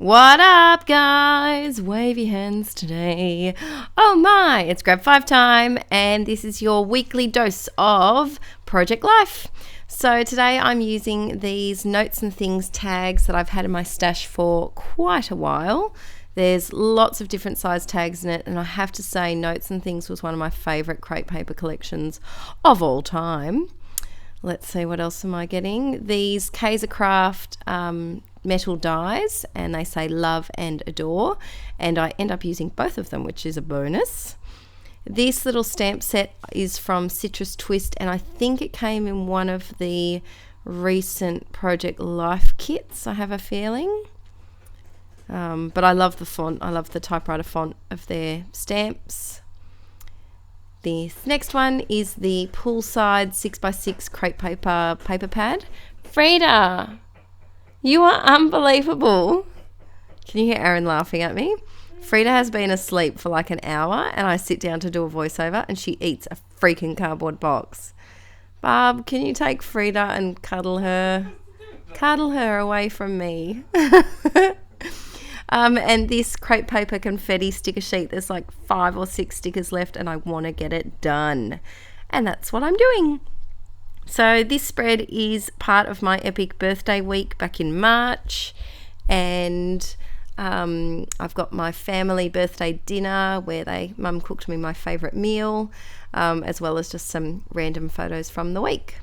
What up, guys? Wave your hands today. Oh my, it's Grab 5 time, and this is your weekly dose of Project Life. So today I'm using these notes and things tags that I've had in my stash for quite a while. There's lots of different size tags in it, and I have to say Notes and Things was one of my favourite crepe paper collections of all time. Let's see, what else am I getting? These Kaisercraft metal dies, and they say love and adore, and I end up using both of them, which is a bonus. This little stamp set is from Citrus Twist, and I think it came in one of the recent Project Life kits, I have a feeling. But I love the font. I love the typewriter font of their stamps. This next one is the Poolside 6x6 crepe paper pad. Frida, you are unbelievable. Can you hear Aaron laughing at me? Frida has been asleep for like an hour, and I sit down to do a voiceover, and she eats a freaking cardboard box. Barb, can you take Frida and cuddle her? Cuddle her away from me. And this crepe paper confetti sticker sheet, there's like 5 or 6 stickers left, and I want to get it done. And that's what I'm doing. So this spread is part of my epic birthday week back in March, and I've got my family birthday dinner where Mum cooked me my favourite meal, as well as just some random photos from the week.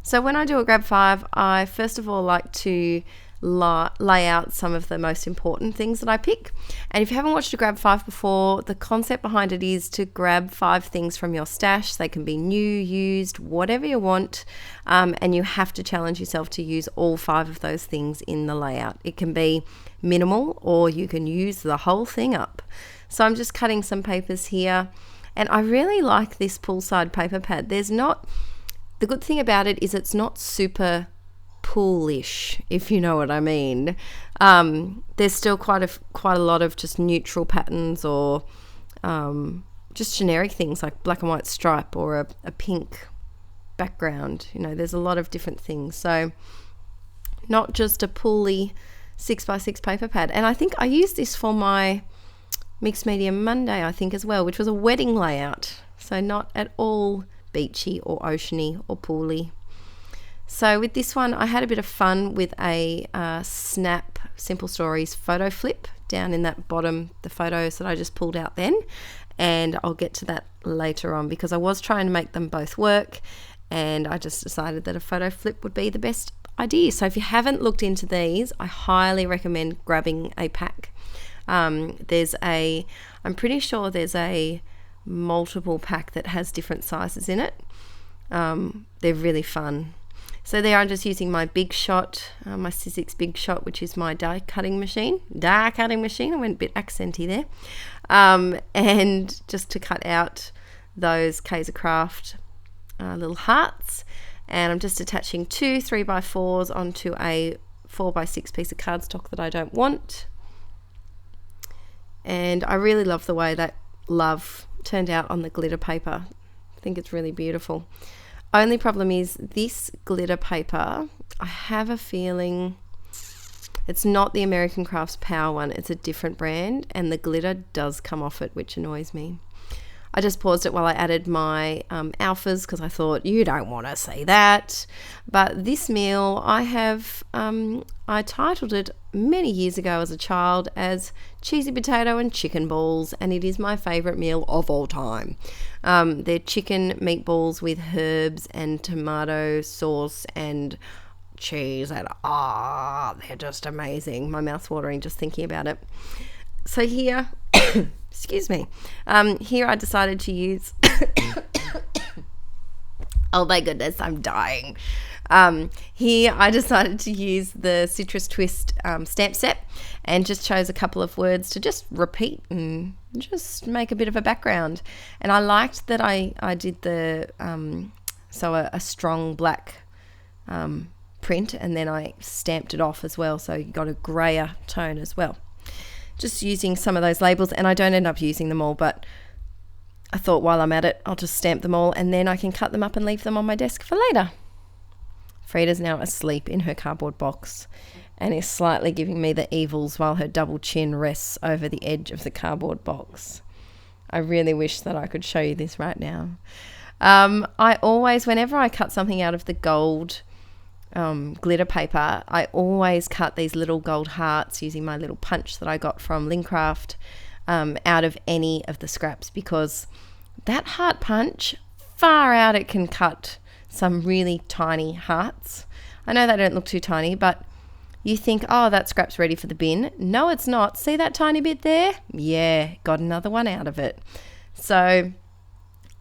So when I do a Grab 5, I first of all like to lay out some of the most important things that I pick. And if you haven't watched a Grab 5 before, the concept behind it is to grab 5 things from your stash. They can be new, used, whatever you want, and you have to challenge yourself to use all 5 of those things in the layout. It can be minimal, or you can use the whole thing up. So I'm just cutting some papers here, and I really like this Poolside paper pad. The good thing about it is it's not super poolish, if you know what I mean. There's still quite a lot of just neutral patterns, or just generic things like black and white stripe or a pink background. You know, there's a lot of different things. So not just a pooly 6x6 paper pad. And I think I used this for my Mixed Media Monday, I think, as well, which was a wedding layout. So not at all beachy or oceany or pooly. So with this one, I had a bit of fun with a Snap Simple Stories photo flip down in that bottom, the photos that I just pulled out then. And I'll get to that later on, because I was trying to make them both work, and I just decided that a photo flip would be the best idea. So if you haven't looked into these, I highly recommend grabbing a pack. I'm pretty sure there's a multiple pack that has different sizes in it. They're really fun. So there I'm just using my Big Shot, my Sizzix Big Shot, which is my die cutting machine. I went a bit accenty there. And just to cut out those Kaisercraft little hearts. And I'm just attaching 2 3x4s onto a 4x6 piece of cardstock that I don't want. And I really love the way that love turned out on the glitter paper. I think it's really beautiful. Only problem is this glitter paper, I have a feeling it's not the American Crafts Power one. It's a different brand, and the glitter does come off it, which annoys me. I just paused it while I added my alphas, because I thought, you don't want to see that. But this meal, I titled it many years ago as a child as Cheesy Potato and Chicken Balls, and it is my favourite meal of all time. They're chicken meatballs with herbs and tomato sauce and cheese, and they're just amazing. My mouth's watering just thinking about it. So here, excuse me, here I decided to use, oh my goodness, I'm dying. Here I decided to use the Citrus Twist stamp set, and just chose a couple of words to just repeat and just make a bit of a background. And I liked that I did the a strong black print, and then I stamped it off as well, so you got a grayer tone as well. Just using some of those labels, and I don't end up using them all, but I thought while I'm at it, I'll just stamp them all, and then I can cut them up and leave them on my desk for later. Frida's now asleep in her cardboard box, and is slightly giving me the evils while her double chin rests over the edge of the cardboard box. I really wish that I could show you this right now. I always, whenever I cut something out of the gold glitter paper, I always cut these little gold hearts using my little punch that I got from Lincraft out of any of the scraps, because that heart punch, far out, it can cut some really tiny hearts. I know they don't look too tiny, but you think, oh, that scrap's ready for the bin. No, it's not. See that tiny bit there? Yeah, got another one out of it. So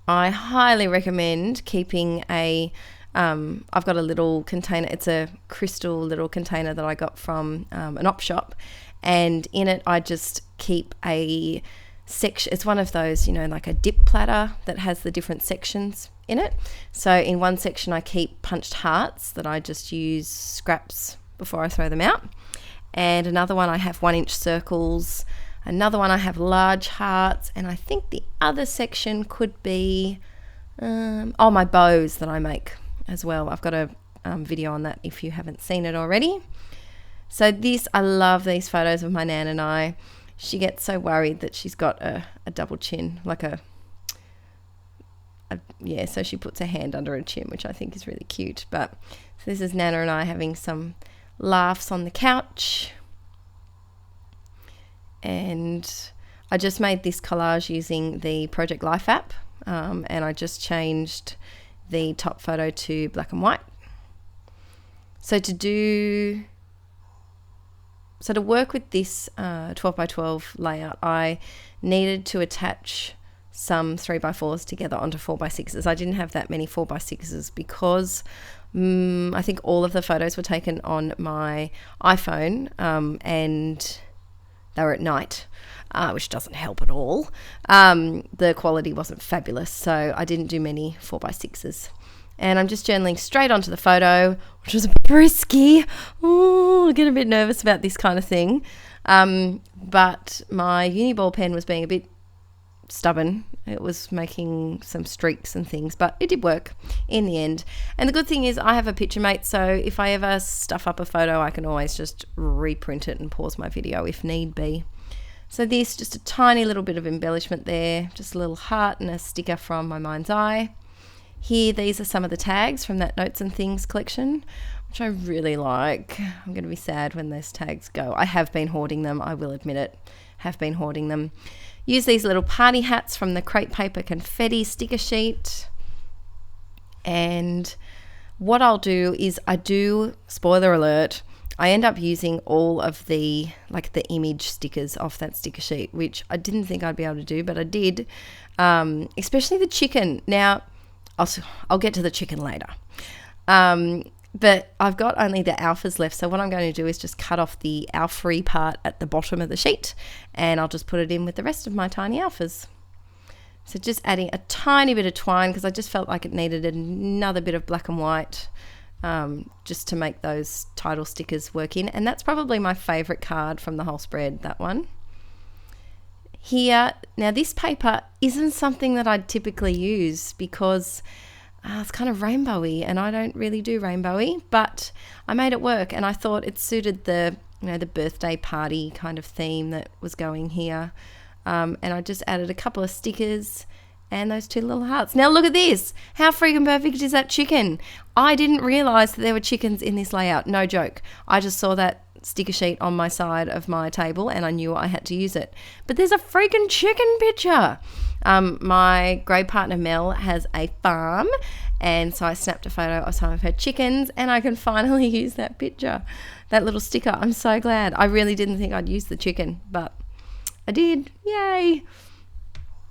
I highly recommend keeping I've got a little container. It's a crystal little container that I got from an op shop, and in it I just keep a section. It's one of those, like a dip platter that has the different sections in it. So in one section I keep punched hearts that I just use scraps before I throw them out, and another one I have 1-inch circles, another one I have large hearts, and I think the other section could be my bows that I make as well. I've got a video on that if you haven't seen it already. So I love these photos of my Nan and I. She gets so worried that she's got a double chin, so she puts her hand under her chin, which I think is really cute. But so this is Nana and I having some laughs on the couch. And I just made this collage using the Project Life app, and I just changed the top photo to black and white. So to work with this 12x12 layout, I needed to attach some 3x4s together onto 4x6s. I didn't have that many 4x6s because I think all of the photos were taken on my iPhone, and they were at night, which doesn't help at all. The quality wasn't fabulous, so I didn't do many 4x6s. And I'm just journaling straight onto the photo, which was a bit risky. I get a bit nervous about this kind of thing. But my uni ball pen was being a bit stubborn. It was making some streaks and things, but it did work in the end. And the good thing is I have a Picturemate, so if I ever stuff up a photo, I can always just reprint it and pause my video if need be. So this, just a tiny little bit of embellishment there, just a little heart and a sticker from my mind's eye. Here, these are some of the tags from that Notes and Things collection, which I really like. I'm going to be sad when those tags go. I have been hoarding them, I will admit it. Have been hoarding them. Use these little party hats from the Crepe Paper Confetti sticker sheet. And what I'll do is spoiler alert, I end up using all of the image stickers off that sticker sheet, which I didn't think I'd be able to do, but I did, especially the chicken. Now, I'll get to the chicken later. But I've got only the alphas left, so what I'm going to do is just cut off the alpha-y part at the bottom of the sheet, and I'll just put it in with the rest of my tiny alphas. So just adding a tiny bit of twine, because I just felt like it needed another bit of black and white, just to make those title stickers work in. And that's probably my favourite card from the whole spread, that one. Here, now this paper isn't something that I'd typically use because it's kind of rainbowy, and I don't really do rainbowy, but I made it work, and I thought it suited the birthday party kind of theme that was going here. And I just added a couple of stickers and those two little hearts. Now look at this. How freaking perfect is that chicken? I didn't realise that there were chickens in this layout. No joke. I just saw that sticker sheet on my side of my table and I knew I had to use it. But there's a freaking chicken picture. My grey partner Mel has a farm, and so I snapped a photo of some of her chickens, and I can finally use that picture, that little sticker. I'm so glad. I really didn't think I'd use the chicken, but I did. Yay.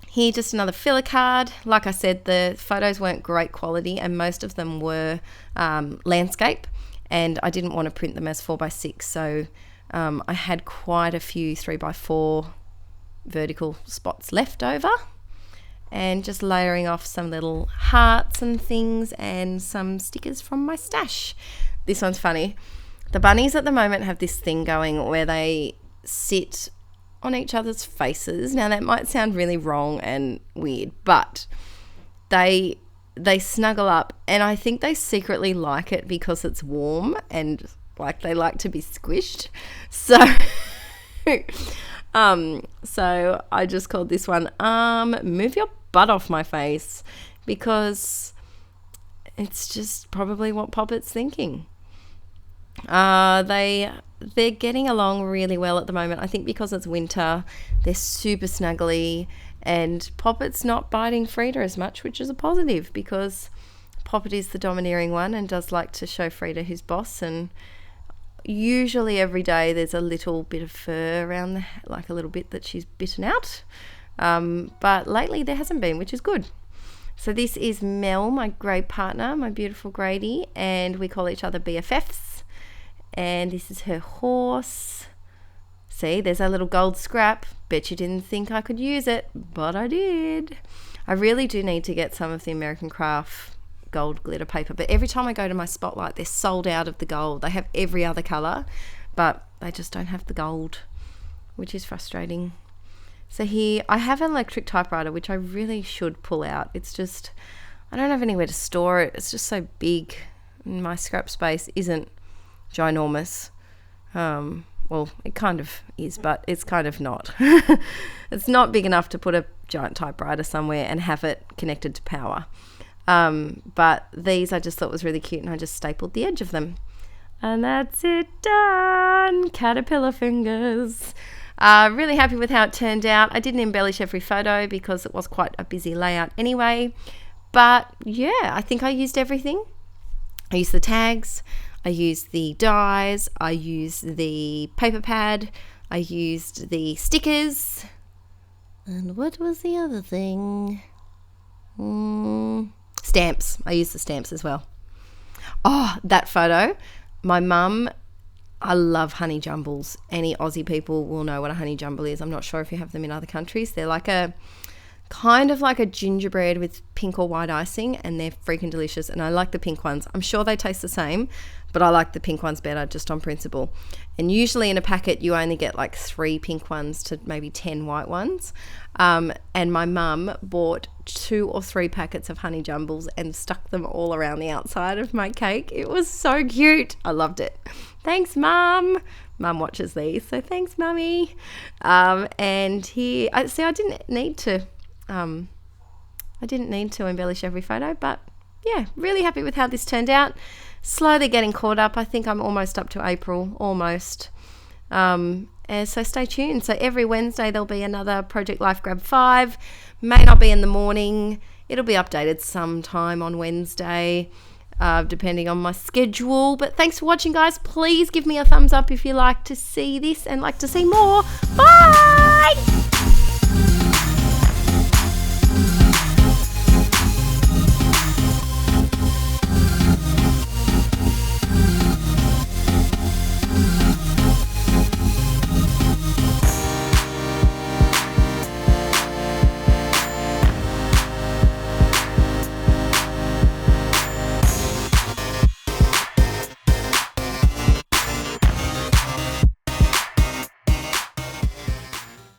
Here, just another filler card. Like I said, the photos weren't great quality, and most of them were landscape, and I didn't want to print them as 4x6, so I had quite a few 3x4 vertical spots left over, and just layering off some little hearts and things and some stickers from my stash. This one's funny. The bunnies at the moment have this thing going where they sit on each other's faces. Now that might sound really wrong and weird, but they snuggle up, and I think they secretly like it because it's warm, and like they like to be squished. So so I just called this one Move Your Butt Off My Face, because it's just probably what Poppet's thinking. They're getting along really well at the moment. I think because it's winter, they're super snuggly, and Poppet's not biting Frida as much, which is a positive, because Poppet is the domineering one and does like to show Frida who's boss. And usually every day there's a little bit of fur around, like a little bit that she's bitten out. But lately there hasn't been, which is good. So this is Mel, my grey partner, my beautiful Grady, and we call each other BFFs. And this is her horse. See, there's a little gold scrap. Bet you didn't think I could use it, but I did. I really do need to get some of the American Craft gold glitter paper, but every time I go to my Spotlight, they're sold out of the gold. They have every other colour, but they just don't have the gold, which is frustrating. So here I have an electric typewriter, which I really should pull out. It's just, I don't have anywhere to store it. It's just so big, and my scrap space isn't ginormous. Well, it kind of is, but it's kind of not. It's not big enough to put a giant typewriter somewhere and have it connected to power. But these I just thought was really cute, and I just stapled the edge of them. And that's it done. Caterpillar fingers. Really happy with how it turned out. I didn't embellish every photo because it was quite a busy layout anyway. But yeah, I think I used everything. I used the tags, I used the dies, I used the paper pad, I used the stickers. And what was the other thing? Stamps. I used the stamps as well. Oh, that photo. My mum, I love honey jumbles. Any Aussie people will know what a honey jumble is. I'm not sure if you have them in other countries. They're like a kind of like a gingerbread with pink or white icing, and they're freaking delicious. And I like the pink ones. I'm sure they taste the same, but I like the pink ones better just on principle. And usually in a packet you only get like 3 pink ones to maybe 10 white ones. And my mum bought 2 or 3 packets of honey jumbles and stuck them all around the outside of my cake. It was so cute. I loved it. Thanks, Mum. Mum watches these, so thanks, Mummy. And here, I didn't need to embellish every photo, but yeah, really happy with how this turned out. Slowly getting caught up. I think I'm almost up to April, almost. And so stay tuned. So every Wednesday there'll be another Project Life Grab 5. May not be in the morning. It'll be updated sometime on Wednesday, depending on my schedule. But thanks for watching, guys. Please give me a thumbs up if you like to see this and like to see more. Bye!